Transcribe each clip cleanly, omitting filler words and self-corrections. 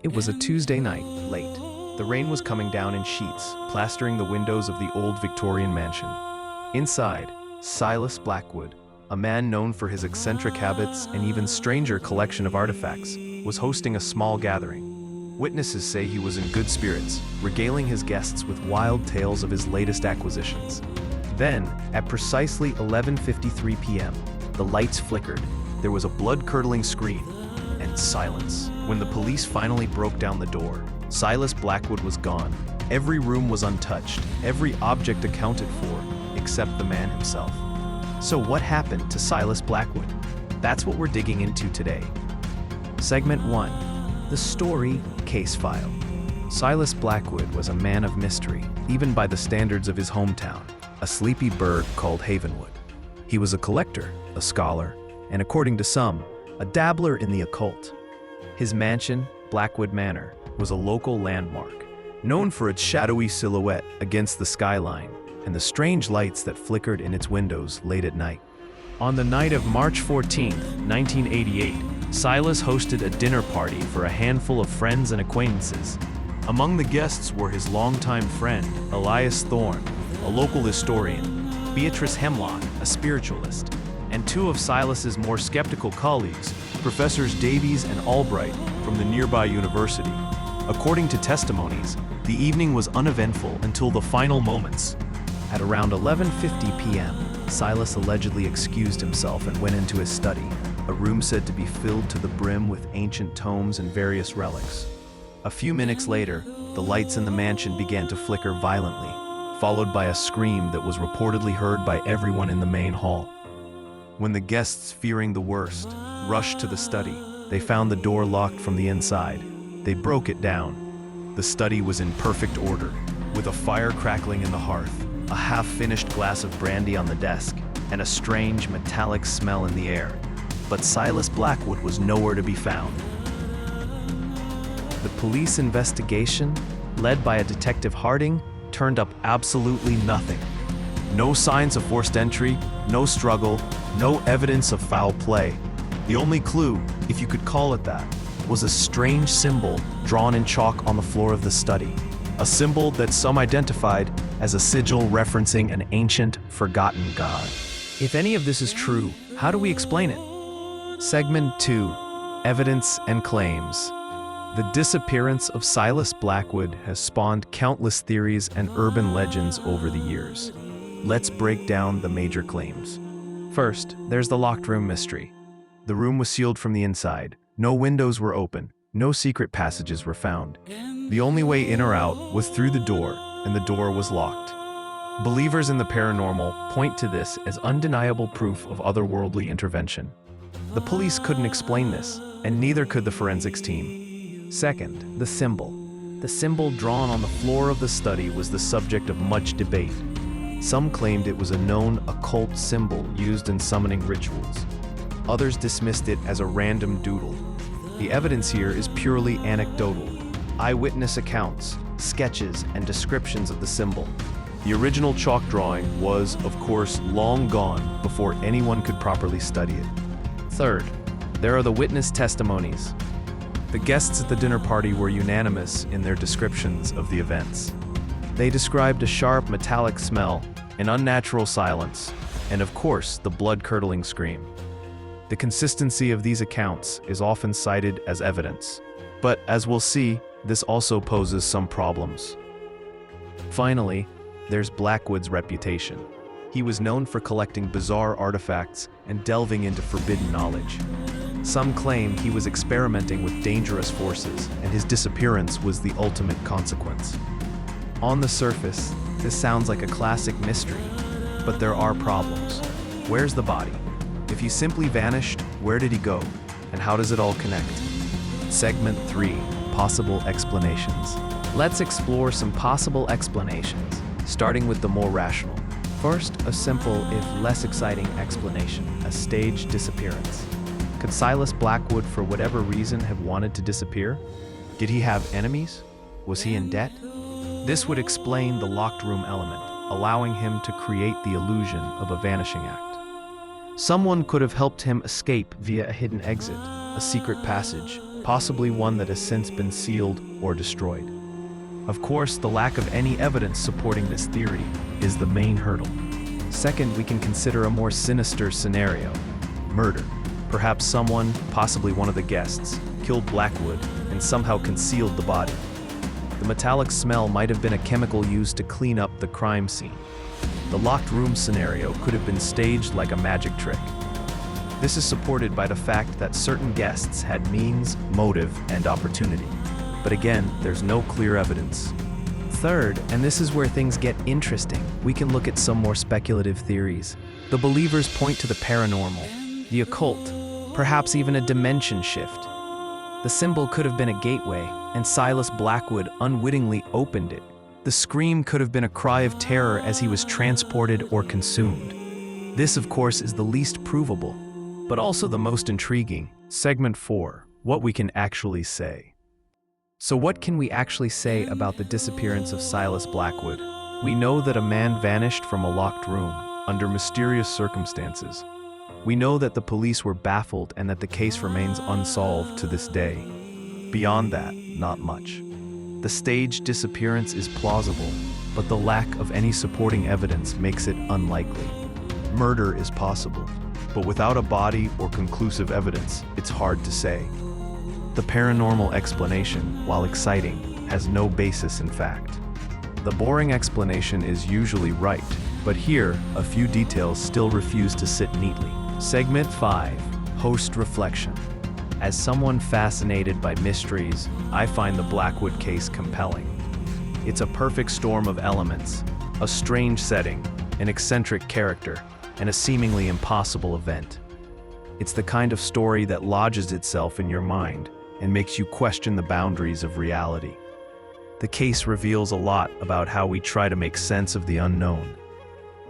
It was a Tuesday night, late. The rain was coming down in sheets, plastering the windows of the old Victorian mansion. Inside, Silas Blackwood, a man known for his eccentric habits and even stranger collection of artifacts, was hosting a small gathering. Witnesses say he was in good spirits, regaling his guests with wild tales of his latest acquisitions. Then, at precisely 11:53 p.m., the lights flickered. There was a blood-curdling scream, and silence. When the police finally broke down the door, Silas Blackwood was gone. Every room was untouched, every object accounted for, except the man himself. So what happened to Silas Blackwood? That's what we're digging into today. Segment 1. The Story Case File. Silas Blackwood was a man of mystery, even by the standards of his hometown, a sleepy burg called Havenwood. He was a collector, a scholar, and according to some, a dabbler in the occult. His mansion, Blackwood Manor, was a local landmark, known for its shadowy silhouette against the skyline and the strange lights that flickered in its windows late at night. On the night of March 14, 1988, Silas hosted a dinner party for a handful of friends and acquaintances. Among the guests were his longtime friend, Elias Thorne, a local historian, Beatrice Hemlock, a spiritualist, and two of Silas's more skeptical colleagues, Professors Davies and Albright from the nearby university. According to testimonies, the evening was uneventful until the final moments. At around 11:50 p.m., Silas allegedly excused himself and went into his study, a room said to be filled to the brim with ancient tomes and various relics. A few minutes later, the lights in the mansion began to flicker violently, followed by a scream that was reportedly heard by everyone in the main hall. When the guests, fearing the worst, rushed to the study, they found the door locked from the inside. They broke it down. The study was in perfect order, with a fire crackling in the hearth, a half-finished glass of brandy on the desk, and a strange metallic smell in the air. But Silas Blackwood was nowhere to be found. The police investigation, led by a Detective Harding, turned up absolutely nothing. No signs of forced entry, no struggle, no evidence of foul play. The only clue, if you could call it that, was a strange symbol drawn in chalk on the floor of the study. A symbol that some identified as a sigil referencing an ancient, forgotten god. If any of this is true, how do we explain it? Segment 2. Evidence and Claims. The disappearance of Silas Blackwood has spawned countless theories and urban legends over the years. Let's break down the major claims. First, there's the locked room mystery. The room was sealed from the inside. No windows were open. No secret passages were found. The only way in or out was through the door, and the door was locked. Believers in the paranormal point to this as undeniable proof of otherworldly intervention. The police couldn't explain this, and neither could the forensics team. Second, the symbol. The symbol drawn on the floor of the study was the subject of much debate. Some claimed it was a known occult symbol used in summoning rituals. Others dismissed it as a random doodle. The evidence here is purely anecdotal. Eyewitness accounts, sketches, and descriptions of the symbol. The original chalk drawing was, of course, long gone before anyone could properly study it. Third, there are the witness testimonies. The guests at the dinner party were unanimous in their descriptions of the events. They described a sharp metallic smell, an unnatural silence, and of course, the blood-curdling scream. The consistency of these accounts is often cited as evidence, but as we'll see, this also poses some problems. Finally, there's Blackwood's reputation. He was known for collecting bizarre artifacts and delving into forbidden knowledge. Some claim he was experimenting with dangerous forces, and his disappearance was the ultimate consequence. On the surface, this sounds like a classic mystery, but there are problems. Where's the body? If he simply vanished, where did he go? And how does it all connect? Segment 3. Possible explanations. Let's explore some possible explanations, starting with the more rational. First, a simple, if less exciting explanation, a staged disappearance. Could Silas Blackwood, for whatever reason, have wanted to disappear? Did he have enemies? Was he in debt? This would explain the locked room element, allowing him to create the illusion of a vanishing act. Someone could have helped him escape via a hidden exit, a secret passage, possibly one that has since been sealed or destroyed. Of course, the lack of any evidence supporting this theory is the main hurdle. Second, we can consider a more sinister scenario: murder. Perhaps someone, possibly one of the guests, killed Blackwood and somehow concealed the body. The metallic smell might have been a chemical used to clean up the crime scene. The locked room scenario could have been staged like a magic trick. This is supported by the fact that certain guests had means, motive, and opportunity. But again, there's no clear evidence. Third, and this is where things get interesting, we can look at some more speculative theories. The believers point to the paranormal, the occult, perhaps even a dimension shift. The symbol could have been a gateway, and Silas Blackwood unwittingly opened it. The scream could have been a cry of terror as he was transported or consumed. This, of course, is the least provable, but also the most intriguing. Segment 4. What we can actually say. So what can we actually say about the disappearance of Silas Blackwood? We know that a man vanished from a locked room under mysterious circumstances. We know that the police were baffled and that the case remains unsolved to this day. Beyond that, not much. The staged disappearance is plausible, but the lack of any supporting evidence makes it unlikely. Murder is possible, but without a body or conclusive evidence, it's hard to say. The paranormal explanation, while exciting, has no basis in fact. The boring explanation is usually right, but here, a few details still refuse to sit neatly. Segment 5. Host Reflection. As someone fascinated by mysteries, I find the Blackwood case compelling. It's a perfect storm of elements, a strange setting, an eccentric character, and a seemingly impossible event. It's the kind of story that lodges itself in your mind and makes you question the boundaries of reality. The case reveals a lot about how we try to make sense of the unknown.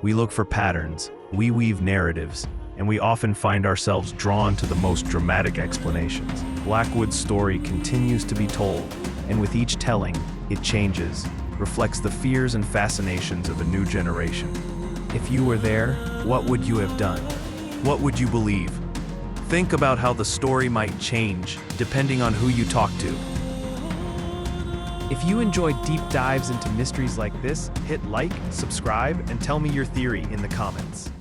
We look for patterns, we weave narratives, and we often find ourselves drawn to the most dramatic explanations. Blackwood's story continues to be told, and with each telling, it changes, reflects the fears and fascinations of a new generation. If you were there, what would you have done? What would you believe? Think about how the story might change, depending on who you talk to. If you enjoy deep dives into mysteries like this, hit like, subscribe, and tell me your theory in the comments.